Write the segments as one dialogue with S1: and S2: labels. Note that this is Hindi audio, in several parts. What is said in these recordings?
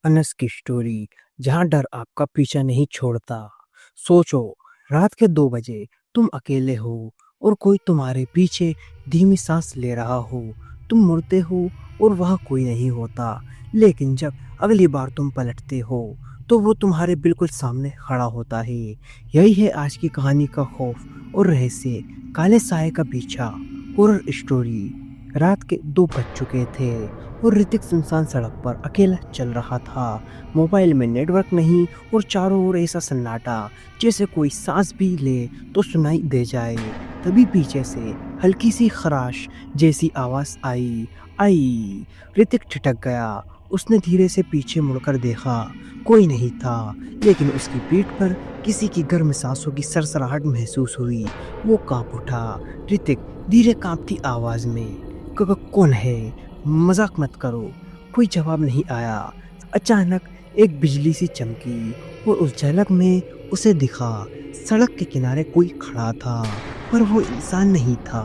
S1: अनस की स्टोरी जहां डर आपका पीछा नहीं छोड़ता। सोचो, रात के 2 बजे तुम अकेले हो और कोई तुम्हारे पीछे धीमी सांस ले रहा हो। तुम मुड़ते हो और वहां कोई नहीं होता, लेकिन जब अगली बार तुम पलटते हो तो वो तुम्हारे बिल्कुल सामने खड़ा होता है। यही है आज की कहानी का खौफ और रहस्य, काले साए का पीछा, हॉरर स्टोरी। रात के 2 बज चुके थे और ऋतिक सुनसान सड़क पर अकेला चल रहा था। मोबाइल में नेटवर्क नहीं और चारों ओर ऐसा सन्नाटा जैसे कोई सांस भी ले तो सुनाई दे जाए। तभी पीछे से हल्की सी खराश जैसी आवाज आई आई। ऋतिक ठिठक गया। उसने धीरे से पीछे मुड़कर देखा, कोई नहीं था, लेकिन उसकी पीठ पर किसी की गर्म सांसों की सरसराहट महसूस हुई। वो कांप उठा। ऋतिक धीरे कांपती आवाज में, कौन है? मजाक मत करो। कोई जवाब नहीं आया। अचानक एक बिजली सी चमकी और उस झलक में उसे दिखा, सड़क के किनारे कोई खड़ा था, पर वो इंसान नहीं था।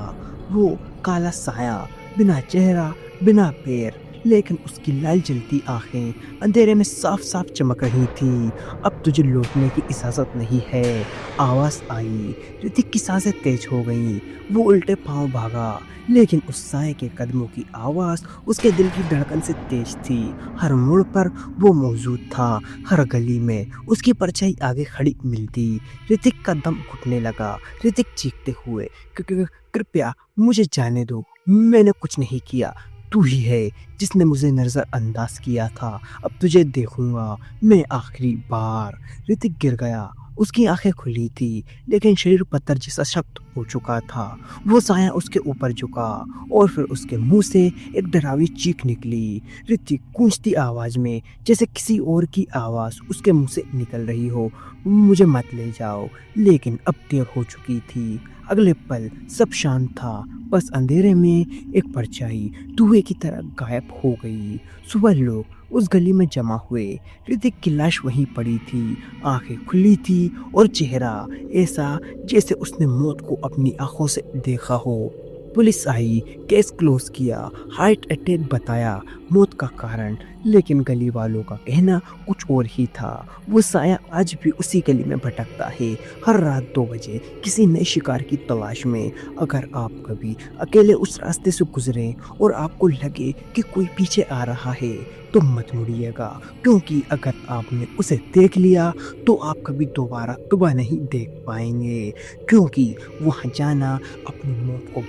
S1: वो काला साया, बिना चेहरा, बिना पैर, लेकिन उसकी लाल जलती आंखें अंधेरे में साफ साफ चमक रही थी। अब तुझे लौटने की इजाजत नहीं है, आवाज आई। ऋतिक की सांसें तेज हो गईं। वो उल्टे पांव भागा, लेकिन उस साए के कदमों की आवाज उसके दिल की धड़कन से तेज थी। हर मोड़ पर वो मौजूद था, हर गली में उसकी परछाई आगे खड़ी मिलती। ऋतिक का दम घुटने लगा। ऋतिक चीखते हुए, कृपया मुझे जाने दो, मैंने कुछ नहीं किया। तू ही है जिसने मुझे नजरअंदाज किया था। अब तुझे देखूंगा मैं आखिरी बार। ऋतिक गिर गया। उसकी आंखें खुली थी, लेकिन शरीर पत्थर जैसा सख्त हो चुका था। वो साया उसके ऊपर झुका और फिर उसके मुंह से एक डरावनी चीख निकली। ऋतिक गूंजती आवाज में, जैसे किसी और की आवाज उसके मुंह से निकल रही हो, मुझे मत ले जाओ। लेकिन अब देर हो चुकी थी। अगले पल सब शांत था, बस अंधेरे में एक परछाई धुएं की तरह गायब हो गई। सुबह लोग उस गली में जमा हुए। ऋतिक की लाश वहीं पड़ी थी, आंखें खुली थी और चेहरा ऐसा जैसे उसने मौत को अपनी आंखों से देखा हो। पुलिस आई, केस क्लोज किया, हार्ट अटैक बताया मौत का कारण, लेकिन गली वालों का कहना कुछ और ही था। वो साया आज भी उसी गली में भटकता है, हर रात 2 बजे किसी नए शिकार की तलाश में। अगर आप कभी अकेले उस रास्ते से गुजरे और आपको लगे कि कोई पीछे आ रहा है, तो मत मुड़िएगा, क्योंकि अगर आपने उसे देख लिया तो आप कभी दोबारा सुबह नहीं देख पाएंगे, क्योंकि वहाँ जाना अपनी मौत को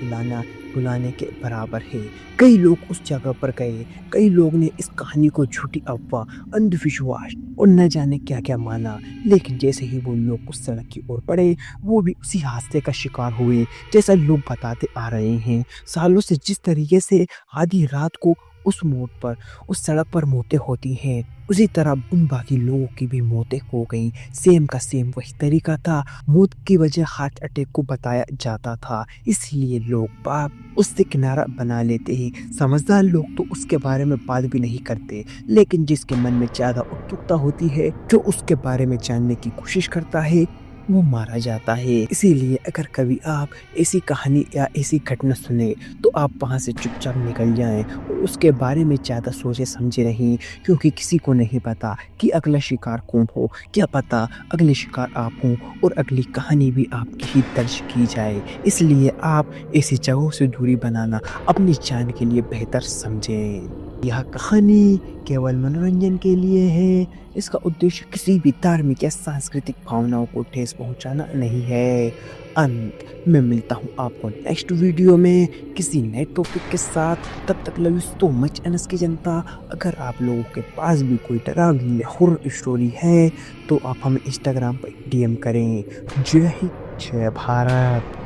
S1: बुलाने के बराबर है। कई लोग उस जगह पर गए, कई लोग ने इस कहानी को झूठी अफवाह, अंधविश्वास और न जाने क्या क्या माना, लेकिन जैसे ही वो लोग उस सड़क की ओर बढ़े, वो भी उसी हादसे का शिकार हुए, जैसा लोग बताते आ रहे हैं। सालों से जिस तरीके से आधी रात को उस मोड़ पर, उस सड़क पर मौतें होती हैं, उसी तरह उन बाकी लोगों की भी मौतें हो गई। सेम का सेम वही तरीका था। मौत की वजह हार्ट अटैक को बताया जाता था, इसलिए लोग बाप उससे किनारा बना लेते हैं। समझदार लोग तो उसके बारे में बात भी नहीं करते, लेकिन जिसके मन में ज्यादा उत्सुकता होती है, जो उसके बारे में जानने की कोशिश करता है, वो मारा जाता है। इसीलिए अगर कभी आप ऐसी कहानी या ऐसी घटना सुने, तो आप वहाँ से चुपचाप निकल जाएं और उसके बारे में ज़्यादा सोचे समझे नहीं, क्योंकि किसी को नहीं पता कि अगला शिकार कौन हो। क्या पता अगले शिकार आप हों और अगली कहानी भी आपकी ही दर्ज की जाए। इसलिए आप ऐसी जगहों से दूरी बनाना अपनी जान के लिए बेहतर समझें। यह कहानी केवल मनोरंजन के लिए है। इसका उद्देश्य किसी भी धार्मिक या सांस्कृतिक भावनाओं को ठेस पहुंचाना नहीं है। अंत में मिलता हूं आपको नेक्स्ट वीडियो में किसी नए टॉपिक के साथ। तब तक love you so much NS की जनता। अगर आप लोगों के पास भी कोई डरावनी हॉरर स्टोरी है, तो आप हमें इंस्टाग्राम पर डीएम करें। जय हिंद, जय भारत।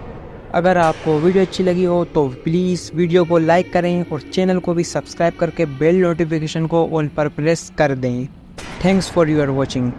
S2: अगर आपको वीडियो अच्छी लगी हो तो प्लीज़ वीडियो को लाइक करें और चैनल को भी सब्सक्राइब करके बेल नोटिफिकेशन को ऑल पर प्रेस कर दें। Thanks for your watching.